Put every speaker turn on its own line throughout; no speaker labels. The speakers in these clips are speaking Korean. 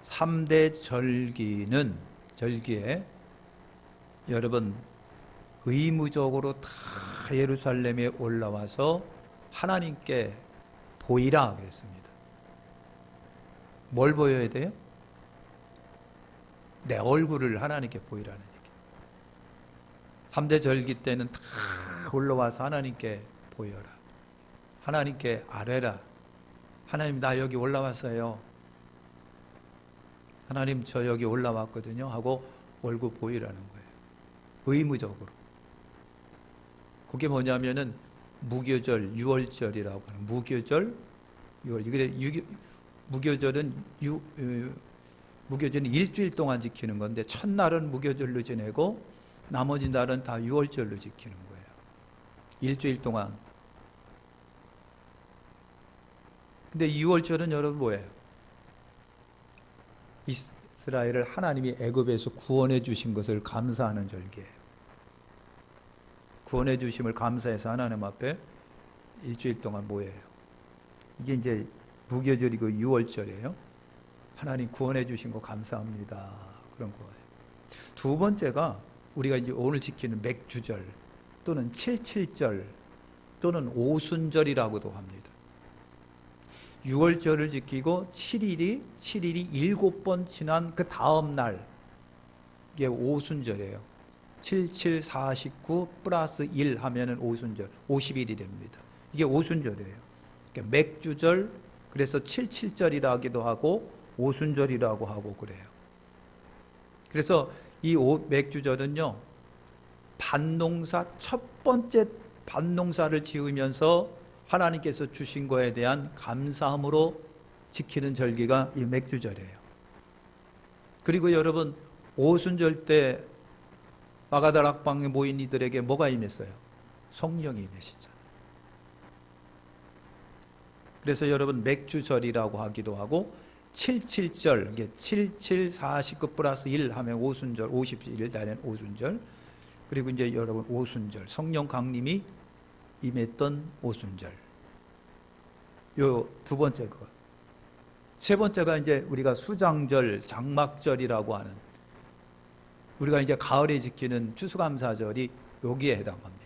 3대 절기에 여러분 의무적으로 다 예루살렘에 올라와서 하나님께 보이라 그랬습니다. 뭘 보여야 돼요? 내 얼굴을 하나님께 보이라는 얘기. 3대 절기 때는 다 올라와서 하나님께 보여라. 하나님께 아뢰라. 하나님, 나 여기 올라왔어요. 하나님, 저 여기 올라왔거든요 하고 얼굴 보이라는 거예요. 의무적으로. 그게 뭐냐면은 무교절, 유월절이라고 하는 무교절, 유월. 무교절은 일주일 동안 지키는 건데 첫날은 무교절로 지내고 나머지 날은 다 유월절로 지키는 거예요. 일주일 동안. 근데 유월절은 여러분 뭐예요? 이스라엘을 하나님이 애굽에서 구원해 주신 것을 감사하는 절기예요. 구원해 주심을 감사해서 하나님 앞에 일주일 동안 모여요. 이게 이제 무교절이고 유월절이에요. 하나님 구원해 주신 거 감사합니다. 그런 거예요. 두 번째가 우리가 이제 오늘 지키는 맥주절 또는 칠칠절 또는 오순절이라고도 합니다. 6월절을 지키고 7일이 7번 지난 그 다음 날 이게 오순절이에요. 77, 49 플러스 1 하면은 오순절 50일이 됩니다. 이게 오순절이에요. 그러니까 맥주절, 그래서 77절이라기도 하고 오순절이라고 하고 그래요. 그래서 이 맥주절은요, 밭농사 첫 번째 밭농사를 지으면서 하나님께서 주신 거에 대한 감사함으로 지키는 절기가 이 맥주절이에요. 그리고 여러분 오순절 때 마가다락방에 모인 이들에게 뭐가 임했어요? 성령이 임하시잖아요. 그래서 여러분 맥주절이라고 하기도 하고 77절, 이게 77, 49 플러스 1 하면 오순절, 50일 되는 오순절. 그리고 이제 여러분 오순절, 성령 강림이 임했던 오순절. 요 두 번째 거. 세 번째가 이제 우리가 수장절, 장막절이라고 하는, 우리가 이제 가을에 지키는 추수감사절이 여기에 해당합니다.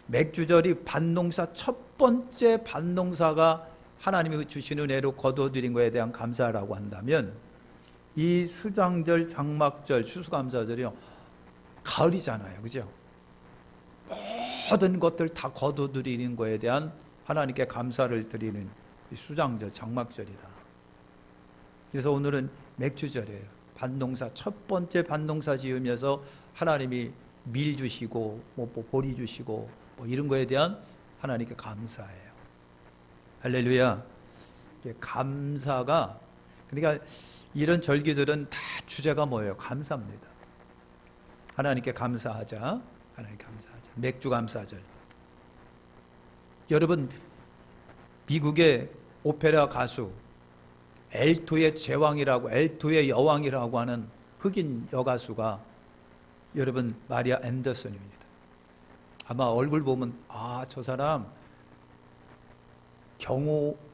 맥주절이 밭농사 첫 번째 밭농사가 하나님이 주신 은혜로 거둬들인 것에 대한 감사라고 한다면, 이 수장절, 장막절, 추수감사절이요, 가을이잖아요, 그죠? 모든 것들 다 거둬들이는 것에 대한 하나님께 감사를 드리는 수장절, 장막절이다. 그래서 오늘은 맥주절이에요. 밭농사 첫 번째 밭농사 지으면서 하나님이 밀 주시고 보리 주시고 이런 거에 대한 하나님께 감사해요. 할렐루야. 감사가, 그러니까 이런 절기들은 다 주제가 뭐예요? 감사입니다. 하나님께 감사하자. 하나님께 감사하자. 맥주 감사절. 여러분 미국의 오페라 가수 엘토의 제왕이라고, 엘토의 여왕이라고 하는 흑인 여가수가 여러분 마리아 앤더슨입니다. 아마 얼굴 보면 저 사람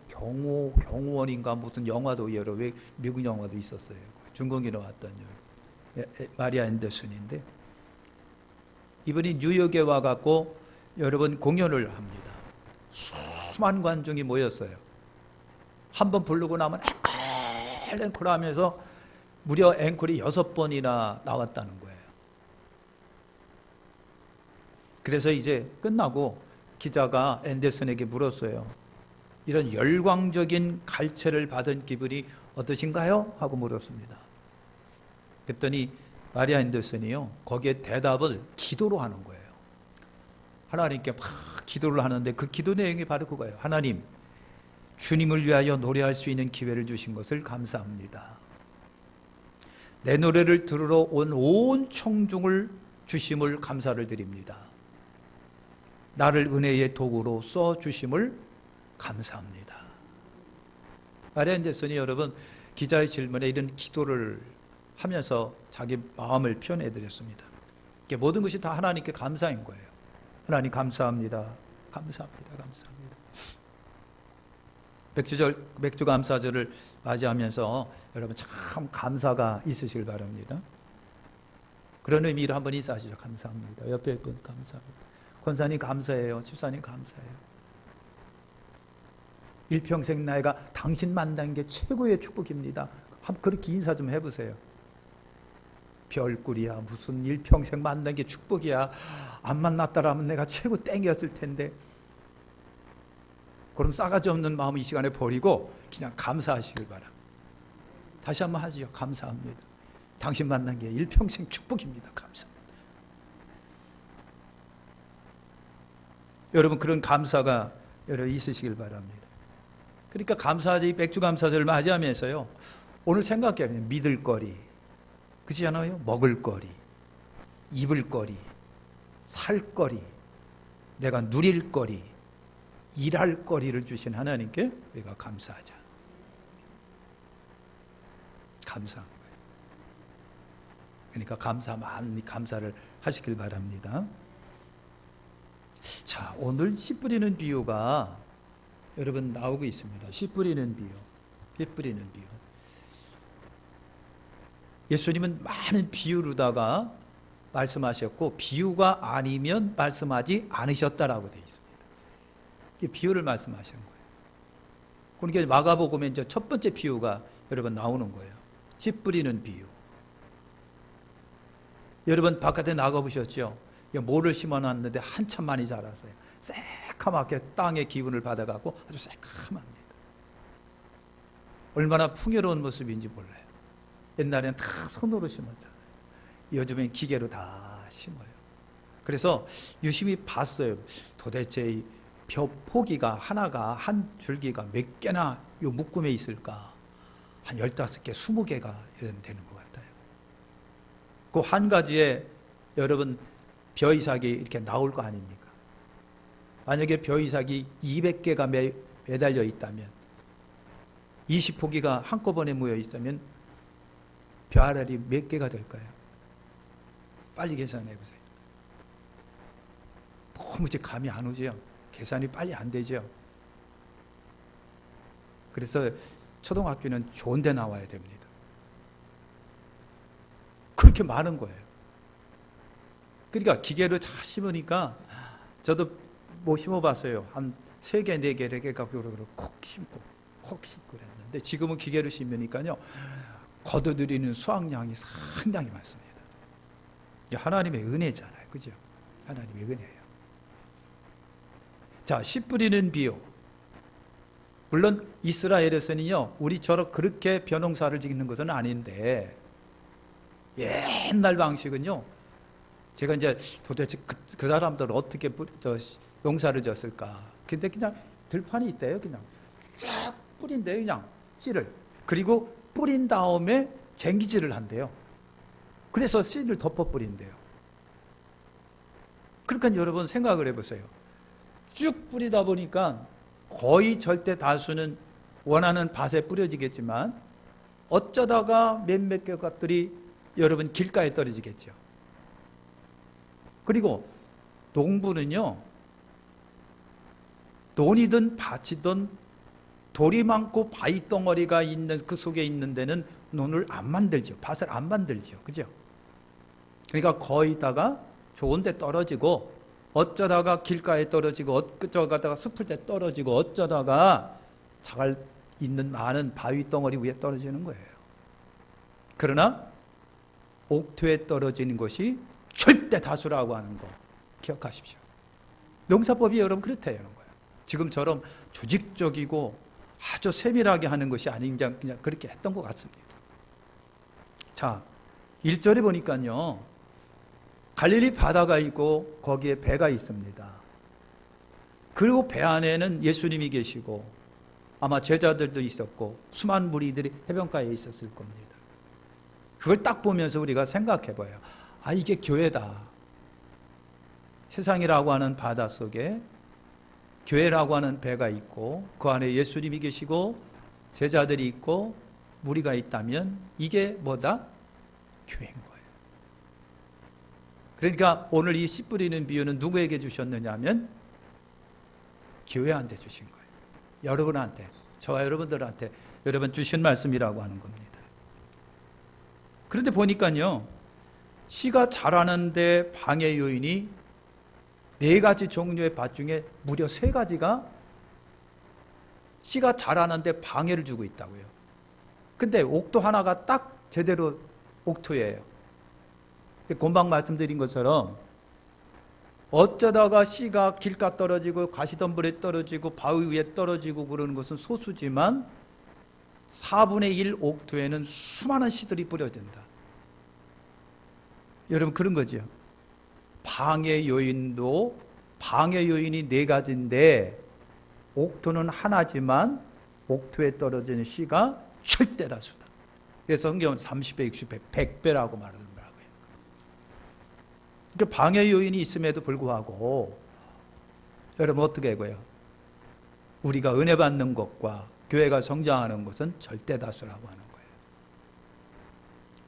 경호원인가 무슨 영화도 여러 미국 영화도 있었어요. 중국에 나왔던 마리아 앤더슨인데, 이분이 뉴욕에 와갖고 여러분 공연을 합니다. 수많은 관중이 모였어요. 한번 부르고 나면 앵콜 하면서 무려 앵콜이 6번이나 나왔다는 거예요. 그래서 이제 끝나고 기자가 앤더슨에게 물었어요. 이런 열광적인 갈채를 받은 기분이 어떠신가요? 하고 물었습니다. 그랬더니 마리아 앤더슨이요, 거기에 대답을 기도로 하는 거예요. 하나님께 막 기도를 하는데 그 기도 내용이 바로 그거예요. 하나님, 주님을 위하여 노래할 수 있는 기회를 주신 것을 감사합니다. 내 노래를 들으러 온 청중을 주심을 감사를 드립니다. 나를 은혜의 도구로 써주심을 감사합니다. 마리아 앤더슨이 여러분 기자의 질문에 이런 기도를 하면서 자기 마음을 표현해 드렸습니다. 모든 것이 다 하나님께 감사인 거예요. 하나님 감사합니다. 감사합니다. 감사합니다. 맥주 감사절을 맞이하면서 여러분 참 감사가 있으시길 바랍니다. 그런 의미로 한번 인사하시죠. 감사합니다. 옆에 분 감사합니다. 권사님 감사해요. 집사님 감사해요. 일평생 나이가 당신 만난 게 최고의 축복입니다. 그렇게 인사 좀 해보세요. 별꿀이야. 무슨 일평생 만난 게 축복이야. 안 만났더라면 내가 최고 땡이었을 텐데. 그럼 싸가지 없는 마음 이 시간에 버리고 그냥 감사하시길 바랍니다. 다시 한번 하시죠. 감사합니다. 당신 만난 게 일평생 축복입니다. 감사합니다. 여러분 그런 감사가 여러분 있으시길 바랍니다. 그러니까 감사하지 백주감사절을 맞이하면서요. 오늘 생각해보면 믿을 거리, 그렇지 않아요? 먹을 거리, 입을 거리, 살 거리, 내가 누릴 거리, 일할 거리를 주신 하나님께 우리가 감사하자. 감사한 거예요. 그러니까 많이 감사를 하시길 바랍니다. 자, 오늘 씨 뿌리는 비유가 여러분 나오고 있습니다. 씨 뿌리는 비유, 씨 뿌리는 비유. 예수님은 많은 비유로다가 말씀하셨고 비유가 아니면 말씀하지 않으셨다라고 되어 있습니다. 이 비유를 말씀하신 거예요. 그러니까 마가복음에 이제 첫 번째 비유가 여러분 나오는 거예요. 씨 뿌리는 비유. 여러분 바깥에 나가보셨죠? 모를 심어놨는데 한참 많이 자랐어요. 새카맣게 땅의 기운을 받아가고 아주 새카맣습니다. 얼마나 풍요로운 모습인지 몰라요. 옛날에는 다 손으로 심었잖아요. 요즘엔 기계로 다 심어요. 그래서 유심히 봤어요. 도대체 이 벼 포기가 하나가 한 줄기가 몇 개나 요 묶음에 있을까? 한 15개, 20개가 되는 것 같아요. 그 한 가지에 여러분 벼이삭이 이렇게 나올 거 아닙니까? 만약에 벼이삭이 200개가 매달려 있다면 20포기가 한꺼번에 모여 있다면 벼알알이 몇 개가 될까요? 빨리 계산해 보세요. 도무지 감이 안 오죠. 계산이 빨리 안 되죠. 그래서 초등학교는 좋은 데 나와야 됩니다. 그렇게 많은 거예요. 그러니까 기계로 잘 심으니까 저도 뭐 심어봤어요. 한 3개, 4개 이렇게 갖고 콕 심고 그랬는데 지금은 기계로 심으니까요. 거둬들이는 수확량이 상당히 많습니다. 하나님의 은혜잖아요. 그죠? 하나님의 은혜예요. 자, 씨 뿌리는 비유. 물론 이스라엘에서는요. 우리처럼 그렇게 벼농사를 짓는 것은 아닌데 옛날 방식은요. 제가 이제 도대체 그 사람들은 어떻게 농사를 졌을까? 근데 그냥 들판이 있대요. 그냥 쫙 뿌린대요. 그냥 씨를. 그리고 뿌린 다음에 쟁기질을 한대요. 그래서 씨를 덮어 뿌린대요. 그러니까 여러분 생각을 해보세요. 쭉 뿌리다 보니까 거의 절대 다수는 원하는 밭에 뿌려지겠지만 어쩌다가 몇몇 개 것들이 여러분 길가에 떨어지겠죠. 그리고 농부는요. 논이든 밭이든 돌이 많고 바위 덩어리가 있는 그 속에 있는 데는 논을 안 만들죠. 밭을 안 만들죠. 그죠? 그러니까 거의다가 좋은 데 떨어지고 어쩌다가 길가에 떨어지고 어쩌다가 숲을 때 떨어지고 어쩌다가 잘 있는 많은 바위 덩어리 위에 떨어지는 거예요. 그러나 옥토에 떨어지는 것이 절대 다수라고 하는 거 기억하십시오. 농사법이 여러분 그렇다는 거예요. 지금처럼 조직적이고 아주 세밀하게 하는 것이 아닌 그냥 그렇게 했던 것 같습니다. 자, 1절에 보니까요. 갈릴리 바다가 있고 거기에 배가 있습니다. 그리고 배 안에는 예수님이 계시고 아마 제자들도 있었고 수많은 무리들이 해변가에 있었을 겁니다. 그걸 딱 보면서 우리가 생각해 봐요. 아, 이게 교회다. 세상이라고 하는 바다 속에 교회라고 하는 배가 있고 그 안에 예수님이 계시고 제자들이 있고 무리가 있다면 이게 뭐다? 교회인 거예요. 그러니까 오늘 이 씨 뿌리는 비유는 누구에게 주셨느냐 하면 교회한테 주신 거예요. 여러분한테, 저와 여러분들한테 여러분 주신 말씀이라고 하는 겁니다. 그런데 보니까요, 씨가 자라는데 방해 요인이 4가지 종류의 밭 중에 무려 3가지가 씨가 자라는데 방해를 주고 있다고요. 근데 옥토 하나가 딱 제대로 옥토예요. 금방 말씀드린 것처럼 어쩌다가 씨가 길가 떨어지고 가시덤불에 떨어지고 바위 위에 떨어지고 그러는 것은 소수지만 4분의 1 옥토에는 수많은 씨들이 뿌려진다. 여러분 그런 거죠. 방해 요인이 4가지인데 옥토는 하나지만 옥토에 떨어지는 씨가 절대 다수다. 그래서 성경은 30배, 60배, 100배라고 말하는 거예요. 그러니까 방해 요인이 있음에도 불구하고 여러분 어떻게 해고요? 우리가 은혜 받는 것과 교회가 성장하는 것은 절대 다수라고 하는 거예요.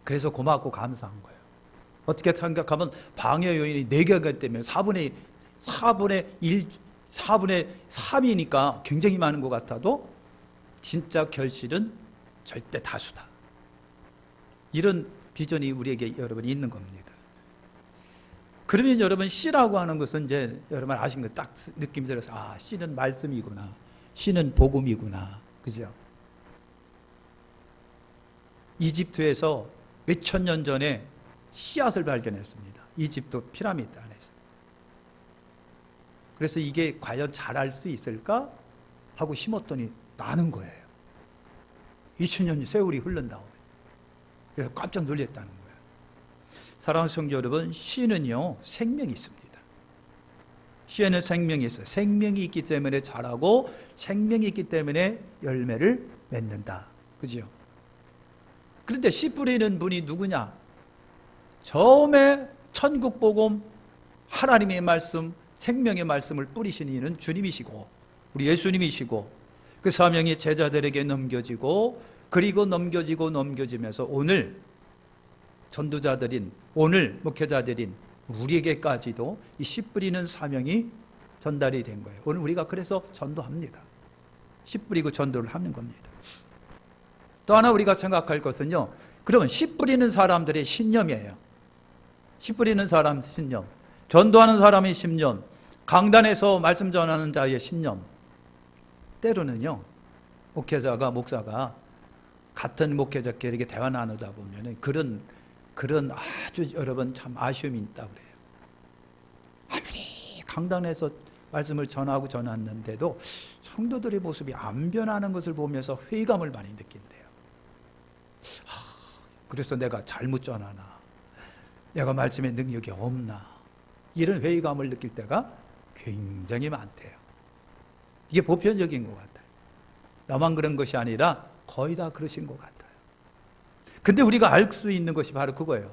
그래서 고맙고 감사한 거예요. 어떻게 생각하면 방해 요인이 4개가 때문에 4분의 3이니까 굉장히 많은 것 같아도 진짜 결실은 절대 다수다. 이런 비전이 우리에게 여러분 있는 겁니다. 그러면 여러분 씨라고 하는 것은 이제 여러분 아신 거 딱 느낌이 들어서 씨는 말씀이구나. 씨는 복음이구나. 그죠? 이집트에서 몇천 년 전에 씨앗을 발견했습니다. 이집트 피라미드 안에서. 그래서 이게 과연 자랄 수 있을까? 하고 심었더니 나는 거예요. 2000년 세월이 흐른 다음에. 그래서 깜짝 놀랐다는 거예요. 사랑하는 성도 여러분, 씨는요 생명이 있습니다. 씨에는 생명이 있어요. 생명이 있기 때문에 자라고 생명이 있기 때문에 열매를 맺는다. 그죠? 그런데 씨 뿌리는 분이 누구냐? 처음에 천국복음 하나님의 말씀, 생명의 말씀을 뿌리신 이는 주님이시고 우리 예수님이시고 그 사명이 제자들에게 넘겨지고 그리고 넘겨지면서 오늘 전도자들인 오늘 목회자들인 우리에게까지도 이 씨 뿌리는 사명이 전달이 된 거예요. 오늘 우리가 그래서 전도합니다. 씨 뿌리고 전도를 하는 겁니다. 또 하나 우리가 생각할 것은요, 그러면 씨 뿌리는 사람들의 신념이에요. 씨 뿌리는 사람 신념, 전도하는 사람의 신념, 강단에서 말씀 전하는 자의 신념. 때로는요 목회자가 목사가 같은 목회자끼리 이렇게 대화 나누다 보면은 그런 아주 여러분 참 아쉬움이 있다고 그래요. 아무리 강단에서 말씀을 전하는데도 성도들의 모습이 안 변하는 것을 보면서 회의감을 많이 느낀대요. 그래서 내가 잘못 전하나, 내가 말씀의 능력이 없나, 이런 회의감을 느낄 때가 굉장히 많대요. 이게 보편적인 것 같아요. 나만 그런 것이 아니라 거의 다 그러신 것 같아요. 근데 우리가 알 수 있는 것이 바로 그거예요.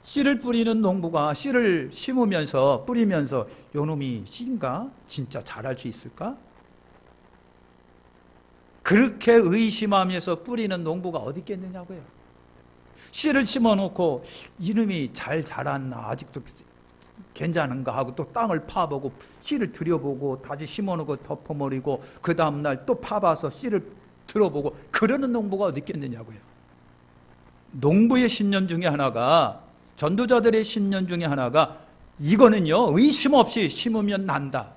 씨를 뿌리는 농부가 씨를 심으면서 뿌리면서 요놈이 씨인가? 진짜 자랄 수 있을까? 그렇게 의심하면서 뿌리는 농부가 어디 있겠느냐고요. 씨를 심어놓고 이놈이 잘 자랐나, 아직도 괜찮은가 하고 또 땅을 파보고 씨를 들여보고 다시 심어놓고 덮어버리고 그 다음날 또 파봐서 씨를 들어보고 그러는 농부가 어디 있겠느냐고요. 농부의 신념 중에 하나가, 전도자들의 신념 중에 하나가 이거는요 의심 없이 심으면 난다.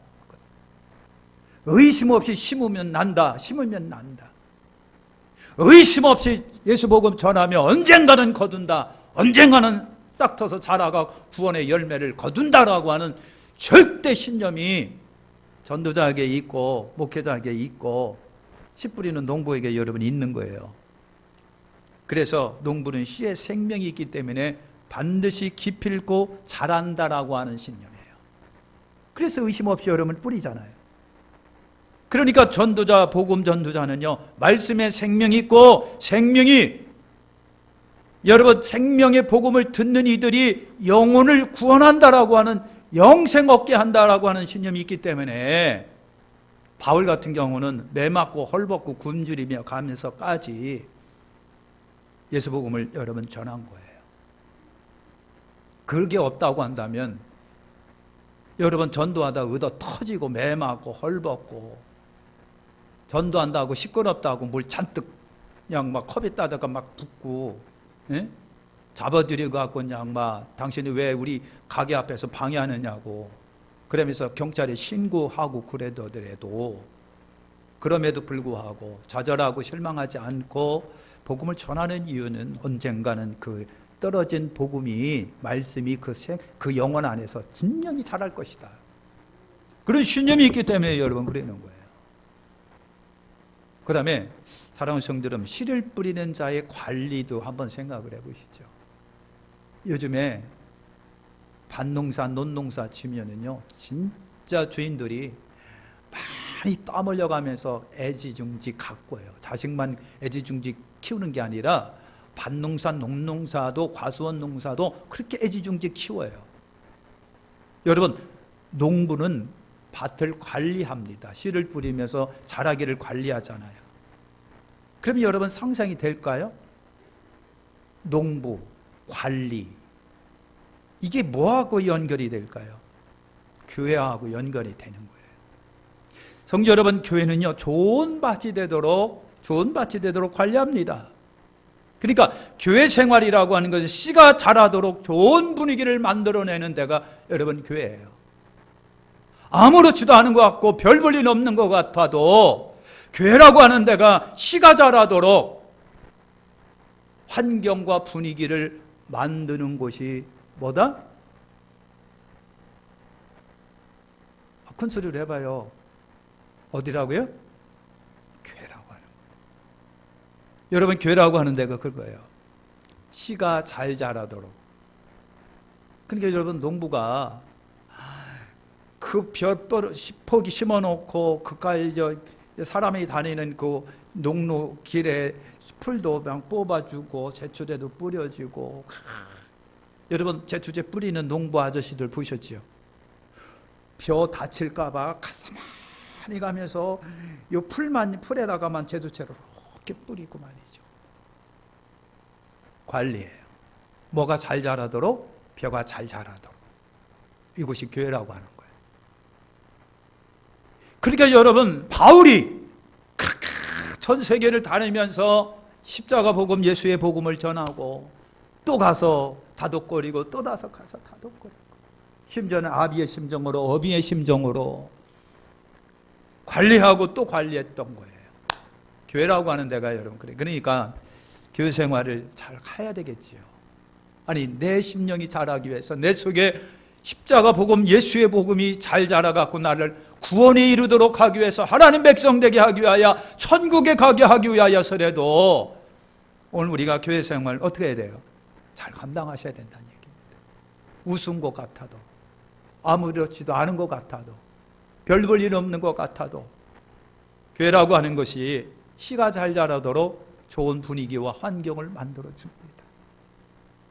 의심 없이 심으면 난다. 심으면 난다. 의심 없이 예수 복음 전하며 언젠가는 거둔다. 언젠가는 싹 터서 자라가 구원의 열매를 거둔다라고 하는 절대 신념이 전도자에게 있고 목회자에게 있고 씨 뿌리는 농부에게 여러분 있는 거예요. 그래서 농부는 씨에 생명이 있기 때문에 반드시 기필코 자란다라고 하는 신념이에요. 그래서 의심 없이 여러분 뿌리잖아요. 그러니까 전도자, 복음 전도자는요 말씀에 생명이 있고 생명이 여러분 생명의 복음을 듣는 이들이 영혼을 구원한다라고 하는, 영생 얻게 한다라고 하는 신념이 있기 때문에 바울 같은 경우는 매 맞고 헐벗고 굶주리며 가면서까지 예수 복음을 여러분 전한 거예요. 그게 없다고 한다면 여러분 전도하다 의도 터지고 매 맞고 헐벗고 전도한다고 시끄럽다고 물 잔뜩 그냥 막 컵에 따다가 막 붓고, 예? 잡아들여 갖고 그냥 막 당신이 왜 우리 가게 앞에서 방해하느냐고 그러면서 경찰에 신고하고 그래도 그럼에도 불구하고 좌절하고 실망하지 않고 복음을 전하는 이유는 언젠가는 그 떨어진 복음이 말씀이 그 영혼 안에서 진정히 자랄 것이다. 그런 신념이 있기 때문에 여러분 그러는 거예요. 그 다음에 사랑하는 성도들, 씨를 뿌리는 자의 관리도 한번 생각을 해보시죠. 요즘에 밭농사, 논농사 치면은요, 진짜 주인들이 많이 땀 흘려가면서 애지중지 가꿔요. 자식만 애지중지 키우는 게 아니라 밭농사, 농농사도 과수원 농사도 그렇게 애지중지 키워요. 여러분, 농부는 밭을 관리합니다. 씨를 뿌리면서 자라기를 관리하잖아요. 그럼 여러분 상상이 될까요? 농부, 관리, 이게 뭐하고 연결이 될까요? 교회하고 연결이 되는 거예요. 성도 여러분, 교회는요, 좋은 밭이 되도록 관리합니다. 그러니까 교회 생활이라고 하는 것은 씨가 자라도록 좋은 분위기를 만들어내는 데가 여러분 교회예요. 아무렇지도 않은 것 같고 별 볼 일 없는 것 같아도 교회라고 하는 데가 씨가 자라도록 환경과 분위기를 만드는 곳이 뭐다? 큰 소리를 해봐요. 어디라고요? 교회라고 하는 거예요. 여러분, 교회라고 하는 데가 그거예요. 씨가 잘 자라도록. 그러니까 여러분, 농부가 그 포기 심어놓고 그까이 사람이 다니는 그 농로길에 풀도 그냥 뽑아주고 제초제도 뿌려주고. 여러분, 제초제 뿌리는 농부 아저씨들 보셨죠? 벼 다칠까봐 가만히 가면서 요 풀에다가만 제초제를 이렇게 뿌리고 말이죠. 관리해요. 뭐가 잘 자라도록, 벼가 잘 자라도록. 이것이 교회라고 하는 거예요. 그러니까 여러분, 바울이 전 세계를 다니면서 십자가 복음, 예수의 복음을 전하고 또 가서 다독거리고 또 가서 다독거리고 심지어는 아비의 심정으로 어비의 심정으로 관리하고 또 관리했던 거예요. 교회라고 하는 데가 여러분 그래. 그러니까 교회 생활을 잘 해야 되겠지요. 아니, 내 심령이 자라기 위해서 내 속에 십자가 복음, 예수의 복음이 잘 자라갖고 나를 구원에 이르도록 하기 위해서, 하나님 백성 되게 하기 위하여, 천국에 가게 하기 위하여서라도 오늘 우리가 교회 생활 어떻게 해야 돼요? 잘 감당하셔야 된다는 얘기입니다. 우스운 것 같아도, 아무렇지도 않은 것 같아도, 별 볼 일 없는 것 같아도 교회라고 하는 것이 씨가 잘 자라도록 좋은 분위기와 환경을 만들어 줍니다.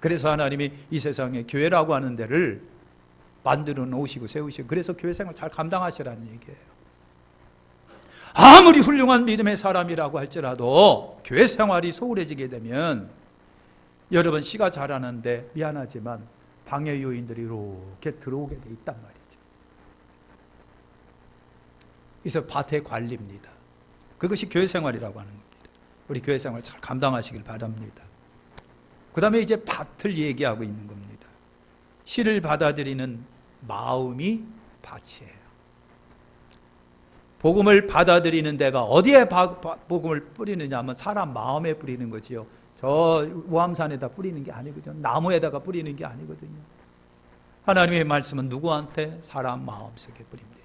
그래서 하나님이 이 세상에 교회라고 하는 데를 만들어 놓으시고 세우시고, 그래서 교회 생활 잘 감당하시라는 얘기예요. 아무리 훌륭한 믿음의 사람이라고 할지라도 교회 생활이 소홀해지게 되면 여러분, 씨가 자라는데 미안하지만 방해 요인들이 이렇게 들어오게 돼 있단 말이죠. 그래서 밭의 관리입니다. 그것이 교회 생활이라고 하는 겁니다. 우리 교회 생활 잘 감당하시길 바랍니다. 그 다음에 이제 밭을 얘기하고 있는 겁니다. 씨를 받아들이는 마음이 밭이에요. 복음을 받아들이는 데가 어디에 복음을 뿌리느냐 하면 사람 마음에 뿌리는 거지요. 저 우암산에다 뿌리는 게 아니거든요. 나무에다가 뿌리는 게 아니거든요. 하나님의 말씀은 누구한테? 사람 마음속에 뿌립니다.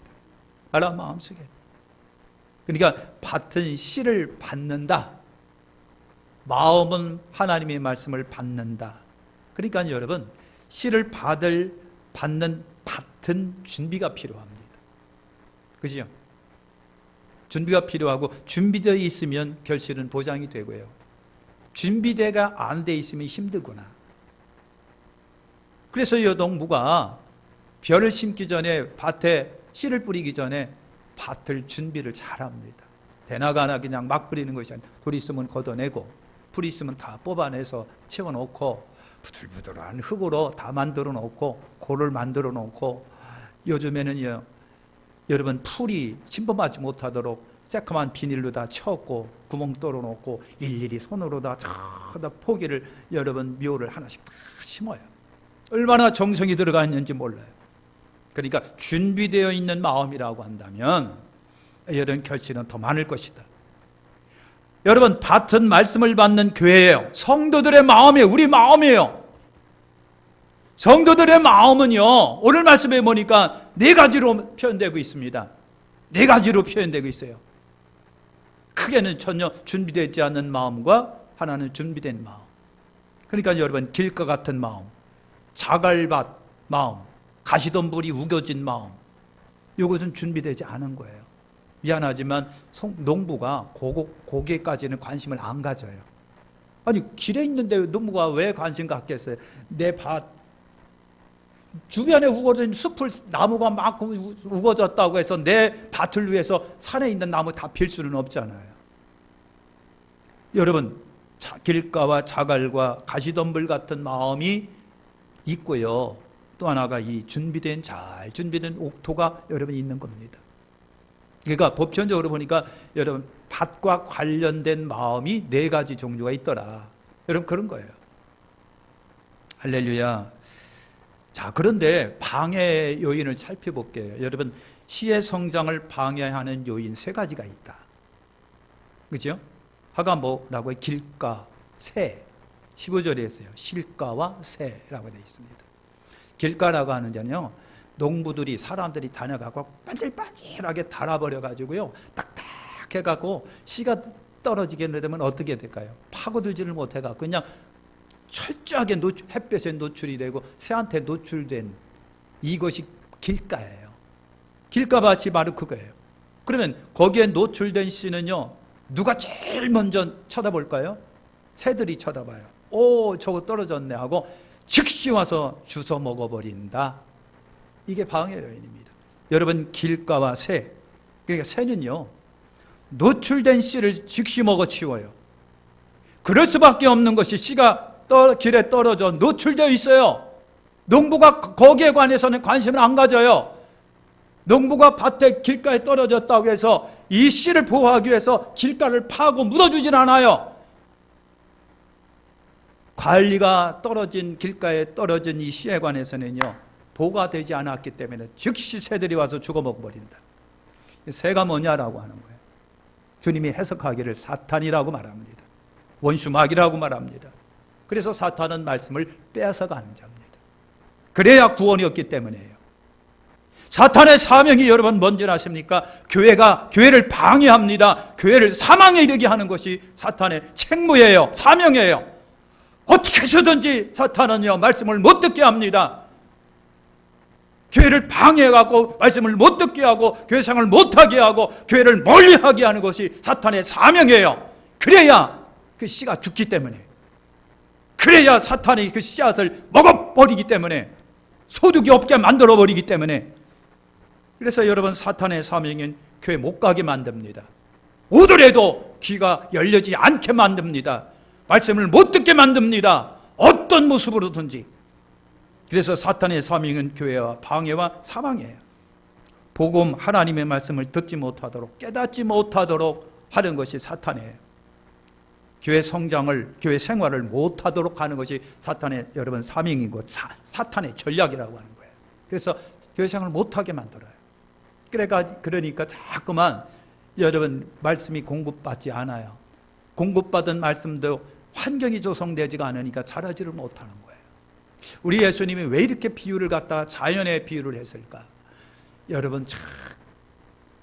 사람 마음속에. 그러니까 밭은 씨를 받는다. 마음은 하나님의 말씀을 받는다. 그러니까 여러분, 씨를 받는 밭은 준비가 필요합니다. 그죠? 준비가 필요하고, 준비되어 있으면 결실은 보장이 되고요. 준비가 안 돼 있으면 힘들구나. 그래서 이 농부가 벼를 심기 전에, 밭에 씨를 뿌리기 전에 밭을 준비를 잘합니다. 대나가나 그냥 막 뿌리는 것이 아니라 돌 있으면 걷어내고 풀 있으면 다 뽑아내서 채워놓고 부들부들한 흙으로 다 만들어 놓고 골을 만들어 놓고, 요즘에는요, 여러분 풀이 침범하지 못하도록 새까만 비닐로 다 쳤고 구멍 뚫어놓고 일일이 손으로 다 포기를 여러분 묘를 하나씩 다 심어요. 얼마나 정성이 들어가 있는지 몰라요. 그러니까 준비되어 있는 마음이라고 한다면 여러분 결실은 더 많을 것이다. 여러분 밭은 말씀을 받는 교회예요. 성도들의 마음이에요. 우리 마음이에요. 성도들의 마음은요, 오늘 말씀에 보니까 네 가지로 표현되고 있습니다. 네 가지로 표현되고 있어요. 크게는 전혀 준비되지 않는 마음과 하나는 준비된 마음. 그러니까 여러분 길과 같은 마음, 자갈밭 마음, 가시덤불이 우겨진 마음, 이것은 준비되지 않은 거예요. 미안하지만 농부가 고기까지는 관심을 안 가져요. 아니 길에 있는데 농부가 왜 관심 갖겠어요? 내 밭 주변에 우거진 숲을 나무가 막 우거졌다고 해서 내 밭을 위해서 산에 있는 나무 다 필 수는 없잖아요. 여러분 길가와 자갈과 가시덤불 같은 마음이 있고요. 또 하나가 이 잘 준비된 옥토가 여러분 있는 겁니다. 그러니까 보편적으로 보니까 여러분 밭과 관련된 마음이 네 가지 종류가 있더라. 여러분 그런 거예요. 할렐루야. 자, 그런데 방해 요인을 살펴볼게요. 여러분 씨의 성장을 방해하는 요인 세 가지가 있다. 그죠? 하가 뭐라고 해요? 길가, 새. 15절에 했어요. 실가와 새라고 되어 있습니다. 길가라고 하는 자는요, 농부들이 사람들이 다녀가고 반질반질하게 달아버려가지고요, 딱딱해가고 씨가 떨어지게 되면 어떻게 될까요? 파고들지를 못해가고 그냥 철저하게 햇볕에 노출이 되고 새한테 노출된 이것이 길가예요. 길가밭이 바로 그거예요. 그러면 거기에 노출된 씨는요, 누가 제일 먼저 쳐다볼까요? 새들이 쳐다봐요. 오, 저거 떨어졌네 하고 즉시 와서 주워 먹어버린다. 이게 방해 요인입니다. 여러분 길가와 새, 그러니까 새는요 노출된 씨를 즉시 먹어치워요. 그럴 수밖에 없는 것이 씨가 길에 떨어져 노출되어 있어요. 농부가 거기에 관해서는 관심을 안 가져요. 농부가 밭에 길가에 떨어졌다고 해서 이 씨를 보호하기 위해서 길가를 파고 묻어주진 않아요. 관리가 떨어진 길가에 떨어진 이 씨에 관해서는요 보호가 되지 않았기 때문에 즉시 새들이 와서 죽어먹어버린다. 새가 뭐냐라고 하는 거예요. 주님이 해석하기를 사탄이라고 말합니다. 원수마귀라고 말합니다. 그래서 사탄은 말씀을 빼앗아가는 자입니다. 그래야 구원이 없기 때문이에요. 사탄의 사명이 여러분 뭔지 아십니까? 교회를 방해합니다. 교회를 사망에 이르게 하는 것이 사탄의 책무예요. 사명이에요. 어떻게 해서든지 사탄은요 말씀을 못 듣게 합니다. 교회를 방해해갖고 말씀을 못 듣게 하고 교회 생활을 못하게 하고 교회를 멀리하게 하는 것이 사탄의 사명이에요. 그래야 그 씨가 죽기 때문에, 그래야 사탄이 그 씨앗을 먹어버리기 때문에, 소득이 없게 만들어버리기 때문에. 그래서 여러분 사탄의 사명은 교회 못 가게 만듭니다. 오더라도 귀가 열리지 않게 만듭니다. 말씀을 못 듣게 만듭니다. 어떤 모습으로든지. 그래서 사탄의 사명은 교회와 방해와 사망이에요. 복음 하나님의 말씀을 듣지 못하도록 깨닫지 못하도록 하는 것이 사탄이에요. 교회 성장을, 교회 생활을 못하도록 하는 것이 사탄의 여러분 사명이고 사탄의 전략이라고 하는 거예요. 그래서 교회 생활을 못하게 만들어요. 그러니까 자꾸만 여러분 말씀이 공급받지 않아요. 공급받은 말씀도 환경이 조성되지가 않으니까 자라지를 못하는 거예요. 우리 예수님이 왜 이렇게 비유를 갖다가 자연의 비유를 했을까? 여러분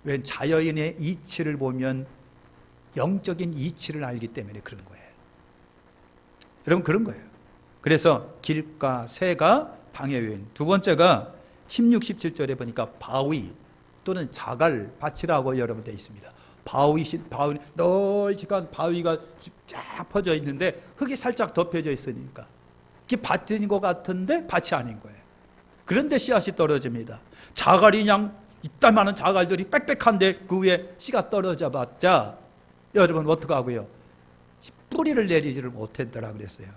왜 자연의 이치를 보면 영적인 이치를 알기 때문에 그런 거예요. 여러분 그런 거예요. 그래서 길가 새가 방해 요인. 두 번째가 16, 17절에 보니까 바위 또는 자갈밭이라고 여러분 되어 있습니다. 바위 널찍한 바위가 쫙 퍼져 있는데 흙이 살짝 덮여져 있으니까 이게 밭인 것 같은데 밭이 아닌 거예요. 그런데 씨앗이 떨어집니다. 자갈이 그냥 이따만한 자갈들이 빽빽한데 그 위에 씨가 떨어져 봤자 여러분 어떡하고요? 뿌리를 내리지를 못했더라 그랬어요.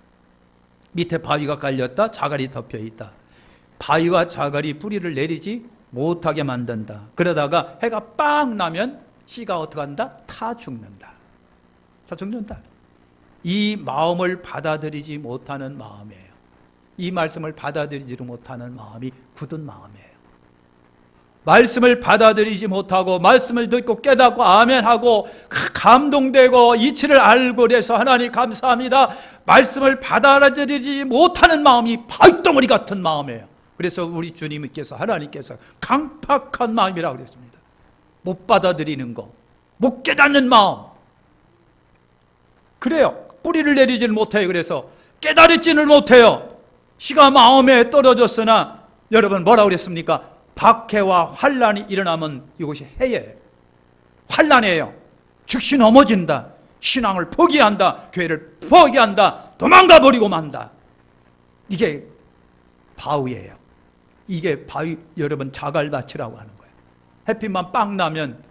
밑에 바위가 깔렸다, 자갈이 덮여 있다. 바위와 자갈이 뿌리를 내리지 못하게 만든다. 그러다가 해가 빵 나면 씨가 어떻게 한다? 타 죽는다. 타 죽는다. 이 마음을 받아들이지 못하는 마음이에요. 이 말씀을 받아들이지 못하는 마음이 굳은 마음이에요. 말씀을 받아들이지 못하고 말씀을 듣고 깨닫고 아멘하고 감동되고 이치를 알고 그래서 하나님 감사합니다. 말씀을 받아들이지 못하는 마음이 바위덩어리 같은 마음이에요. 그래서 우리 주님께서 하나님께서 강팍한 마음이라고 그랬습니다. 못 받아들이는 거, 못 깨닫는 마음. 그래요. 뿌리를 내리지를 못해요. 그래서 깨달지는 못해요. 씨가 마음에 떨어졌으나 여러분 뭐라고 그랬습니까? 박해와 환란이 일어나면 이것이 해예요. 환란이에요. 즉시 넘어진다. 신앙을 포기한다. 교회를 포기한다. 도망가 버리고 만다. 이게 바위예요. 이게 바위, 여러분 자갈밭이라고 하는 거예요. 햇빛만 빵 나면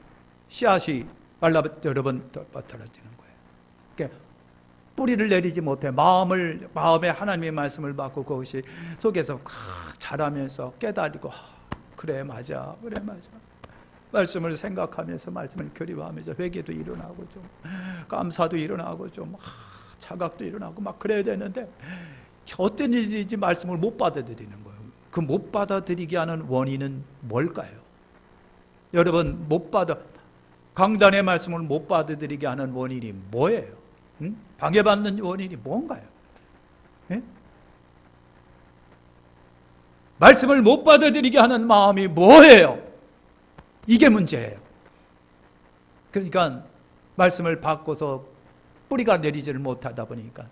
씨앗이 여러분 떨어지는 거예요. 그러니까 뿌리를 내리지 못해 마음에 하나님의 말씀을 받고 그것이 속에서 자라면서 깨달이고 그래 맞아 말씀을 생각하면서 말씀을 교리하면서 회개도 일어나고 좀 감사도 일어나고 좀 자각도 일어나고 막 그래야 되는데 어떤 일인지 말씀을 못 받아들이는 거예요. 그 못 받아들이게 하는 원인은 뭘까요? 여러분 강단의 말씀을 못 받아들이게 하는 원인이 뭐예요? 방해받는 원인이 뭔가요? 예? 말씀을 못 받아들이게 하는 마음이 뭐예요? 이게 문제예요. 그러니까 말씀을 받고서 뿌리가 내리지를 못하다 보니까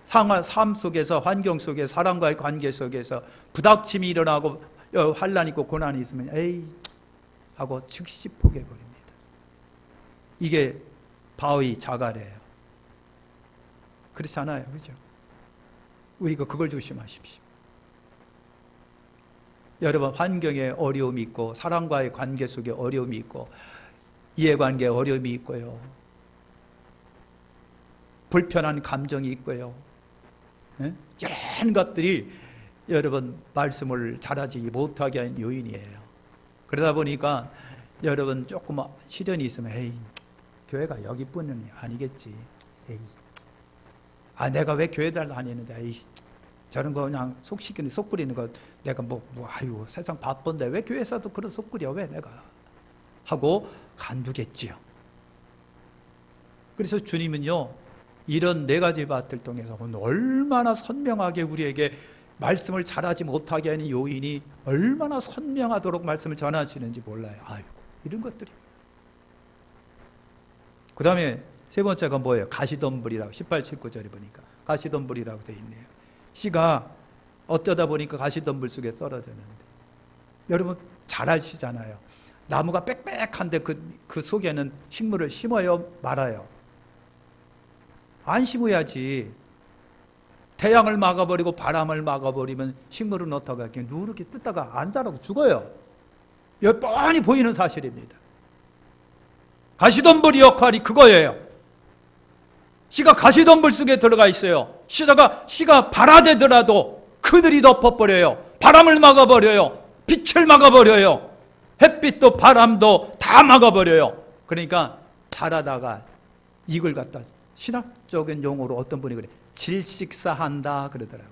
삶 속에서 환경 속에서 사람과의 관계 속에서 부닥침이 일어나고 환란이 있고 고난이 있으면 에이 하고 즉시 포기해버립니다. 이게 바위 자갈이에요. 그렇지 않아요. 그죠? 우리가 그걸 조심하십시오. 여러분 환경에 어려움이 있고 사람과의 관계 속에 어려움이 있고 이해관계에 어려움이 있고요. 불편한 감정이 있고요. 이런 것들이 여러분 말씀을 잘하지 못하게 하는 요인이에요. 그러다 보니까 여러분 조금 시련이 있으면 에이 교회가 여기뿐은 아니겠지. 에이 내가 왜 교회를 다니는데 에이 저런 거 그냥 속 끓이는 거 내가 아유 세상 바쁜데 왜 교회에서도 그런 속 끓여 왜 내가 하고 간두겠지요. 그래서 주님은요 이런 네 가지 밭을 통해서 얼마나 선명하게 우리에게 말씀을 잘하지 못하게 하는 요인이 얼마나 선명하도록 말씀을 전하시는지 몰라요. 아이고 이런 것들이. 그 다음에 세 번째가 뭐예요? 가시덤불이라고 18, 19절에 보니까 가시덤불이라고 되어 있네요. 씨가 어쩌다 보니까 가시덤불 속에 떨어졌는데 여러분 잘 아시잖아요. 나무가 빽빽한데 그 속에는 식물을 심어요? 말아요? 안 심어야지. 태양을 막아버리고 바람을 막아버리면 식물은 어떻게 할게요? 누렇게 뜯다가 안 자라고 죽어요. 이거 뻔히 보이는 사실입니다. 가시덤불의 역할이 그거예요. 씨가 가시덤불 속에 들어가 있어요. 씨가 발아대더라도 그늘이 덮어버려요. 바람을 막아버려요. 빛을 막아버려요. 햇빛도 바람도 다 막아버려요. 그러니까 자라다가 이걸 갖다 신학적인 용어로 어떤 분이 그래 질식사한다 그러더라고요.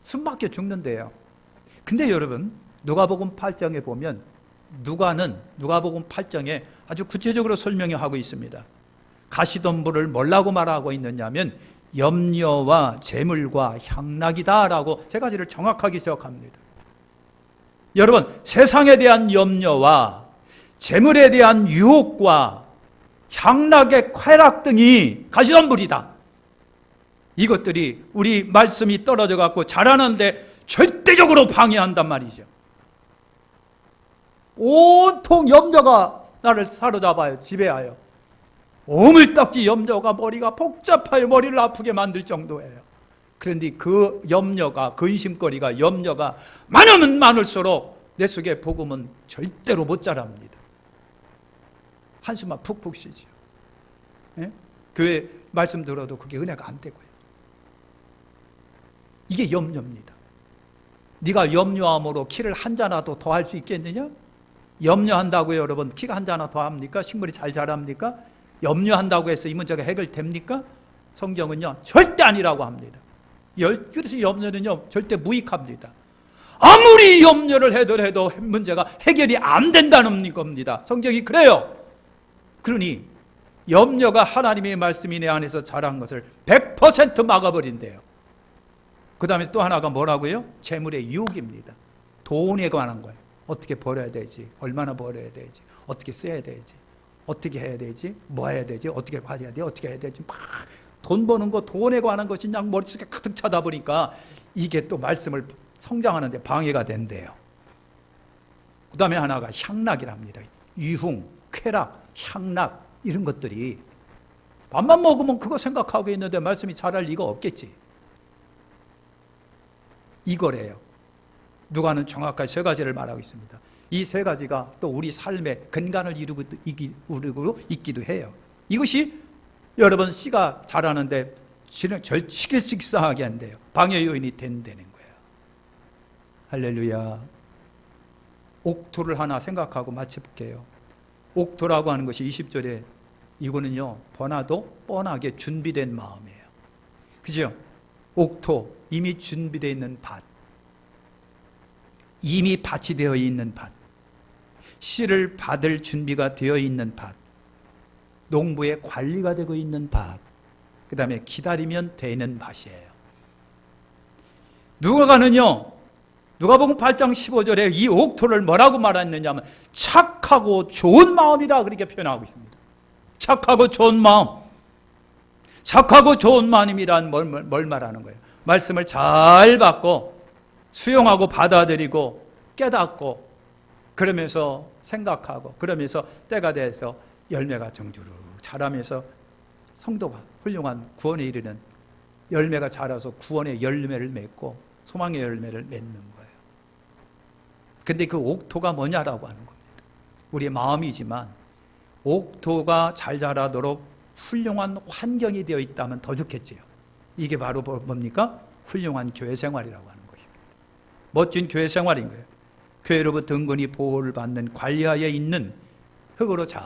숨막혀 죽는데요. 근데 여러분 누가복음 8장에 보면 누가복음 8장에 아주 구체적으로 설명하고 있습니다. 가시덤불을 뭐라고 말하고 있느냐면 염려와 재물과 향락이다라고 세 가지를 정확하게 지적합니다. 여러분 세상에 대한 염려와 재물에 대한 유혹과 향락의 쾌락 등이 가시덤불이다. 이것들이 우리 말씀이 떨어져 갖고 자라는데 절대적으로 방해한단 말이죠. 온통 염려가 나를 사로잡아요. 지배하여. 오물딱지 염려가 머리가 복잡하여 머리를 아프게 만들 정도예요. 그런데 그 염려가 근심거리가 염려가 많으면 많을수록 내 속에 복음은 절대로 못 자랍니다. 한숨만 푹푹 쉬죠. 예? 교회 말씀 들어도 그게 은혜가 안 되고요. 이게 염려입니다. 네가 염려함으로 키를 한 자라도 더 할 수 있겠느냐? 염려한다고 여러분 키가 한 자나 더 합니까? 식물이 잘 자랍니까? 염려한다고 해서 이 문제가 해결됩니까? 성경은요 절대 아니라고 합니다. 그래서 염려는요 절대 무익합니다. 아무리 염려를 해도 문제가 해결이 안 된다는 겁니다. 성경이 그래요. 그러니 염려가 하나님의 말씀이 내 안에서 자란 것을 100% 막아버린대요. 그 다음에 또 하나가 뭐라고요? 재물의 유혹입니다. 돈에 관한 거예요. 어떻게 벌어야 되지? 얼마나 벌어야 되지? 어떻게 써야 되지? 어떻게 해야 되지? 뭐 해야 되지? 어떻게 관리해야 돼? 어떻게 해야 되지? 막 돈 버는 거, 돈에 관한 것이 그냥 머릿속에 가득 차다 보니까 이게 또 말씀을 성장하는데 방해가 된대요. 그 다음에 하나가 향락이랍니다. 유흥, 쾌락, 향락 이런 것들이 밥만 먹으면 그거 생각하고 있는데 말씀이 잘할 리가 없겠지. 이거래요. 누가는 정확하게 세 가지를 말하고 있습니다. 이 세 가지가 또 우리 삶의 근간을 이루고 있기도 해요. 이것이 여러분 씨가 자라는데 시길식사하게 한대요. 방해 요인이 된다는 거예요. 할렐루야. 옥토를 하나 생각하고 마쳐볼게요. 옥토라고 하는 것이 20절에 이거는요 뻔하게 준비된 마음이에요. 그죠? 옥토, 이미 준비되어 있는 밭, 이미 밭이 되어 있는 밭, 씨를 받을 준비가 되어 있는 밭, 농부의 관리가 되고 있는 밭, 그 다음에 기다리면 되는 밭이에요. 누가복음 8장 15절에 이 옥토를 뭐라고 말했느냐 하면 착하고 좋은 마음이다 그렇게 표현하고 있습니다. 착하고 좋은 마음. 착하고 좋은 마음이란 뭘 말하는 거예요? 말씀을 잘 받고 수용하고 받아들이고 깨닫고 그러면서 생각하고 그러면서 때가 돼서 열매가 정주르 자라면서 성도가 훌륭한 구원에 이르는 열매가 자라서 구원의 열매를 맺고 소망의 열매를 맺는 거예요. 근데 그 옥토가 뭐냐라고 하는 겁니다. 우리의 마음이지만 옥토가 잘 자라도록 훌륭한 환경이 되어 있다면 더 좋겠지요. 이게 바로 뭡니까? 훌륭한 교회 생활이라고 하는 것입니다. 멋진 교회 생활인 거예요. 교회로부터 은근히 보호를 받는 관리하에 있는 흙으로 잘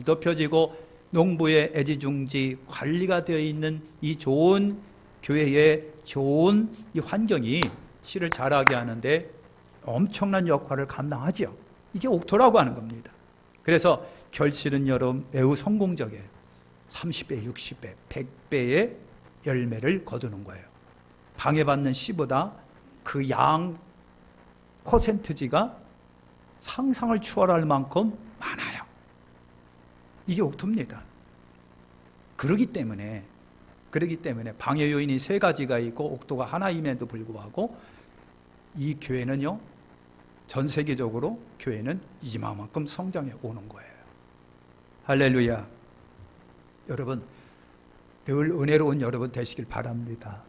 덮여지고 농부의 애지중지 관리가 되어 있는 이 좋은 교회의 좋은 이 환경이 씨를 자라게 하는데 엄청난 역할을 감당하지요. 이게 옥토라고 하는 겁니다. 그래서 결실은 여러분 매우 성공적이에요. 30배, 60배, 100배의 열매를 거두는 거예요. 방해받는 씨보다 그 양 퍼센트지가 상상을 추월할 만큼 많아요. 이게 옥토입니다. 그러기 때문에 방해 요인이 세 가지가 있고 옥토가 하나임에도 불구하고 이 교회는요 전 세계적으로 교회는 이만큼 성장해 오는 거예요. 할렐루야. 여러분 늘 은혜로운 여러분 되시길 바랍니다.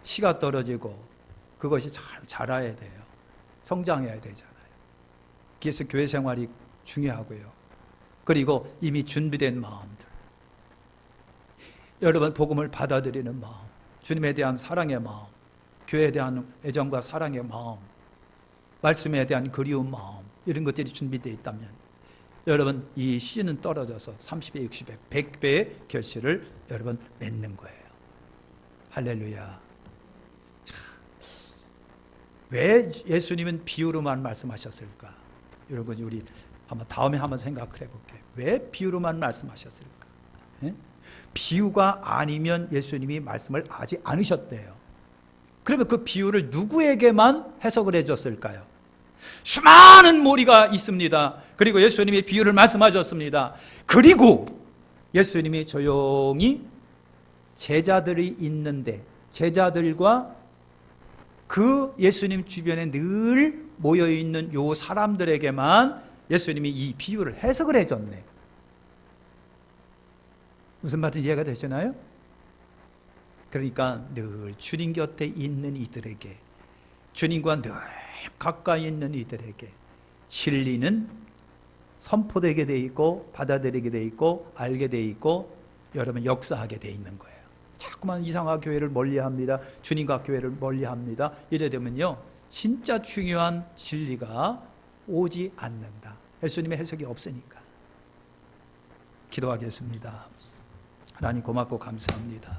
씨가 떨어지고 그것이 잘 자라야 돼요. 성장해야 되잖아요. 그래서 교회 생활이 중요하고요. 그리고 이미 준비된 마음들, 여러분 복음을 받아들이는 마음, 주님에 대한 사랑의 마음, 교회에 대한 애정과 사랑의 마음, 말씀에 대한 그리운 마음, 이런 것들이 준비되어 있다면 여러분 이 씨는 떨어져서 30배, 60배, 100배의 결실을 여러분 맺는 거예요. 할렐루야. 왜 예수님은 비유로만 말씀하셨을까? 이런 거 우리 다음에 한번 생각을 해볼게요. 왜 비유로만 말씀하셨을까? 예? 비유가 아니면 예수님이 말씀을 하지 않으셨대요. 그러면 그 비유를 누구에게만 해석을 해줬을까요? 수많은 무리가 있습니다. 그리고 예수님이 비유를 말씀하셨습니다. 그리고 예수님이 조용히 제자들이 있는데 제자들과 그 예수님 주변에 늘 모여있는 요 사람들에게만 예수님이 이 비유를 해석을 해줬네. 무슨 말인지 이해가 되시나요? 그러니까 늘 주님 곁에 있는 이들에게, 주님과 늘 가까이 있는 이들에게 진리는 선포되게 돼 있고 받아들이게 돼 있고 알게 돼 있고 여러분 역사하게 돼 있는 거예요. 자꾸만 이상한 교회를 멀리합니다. 주님과 교회를 멀리합니다. 이래 되면요 진짜 중요한 진리가 오지 않는다. 예수님의 해석이 없으니까. 기도하겠습니다. 하나님 고맙고 감사합니다.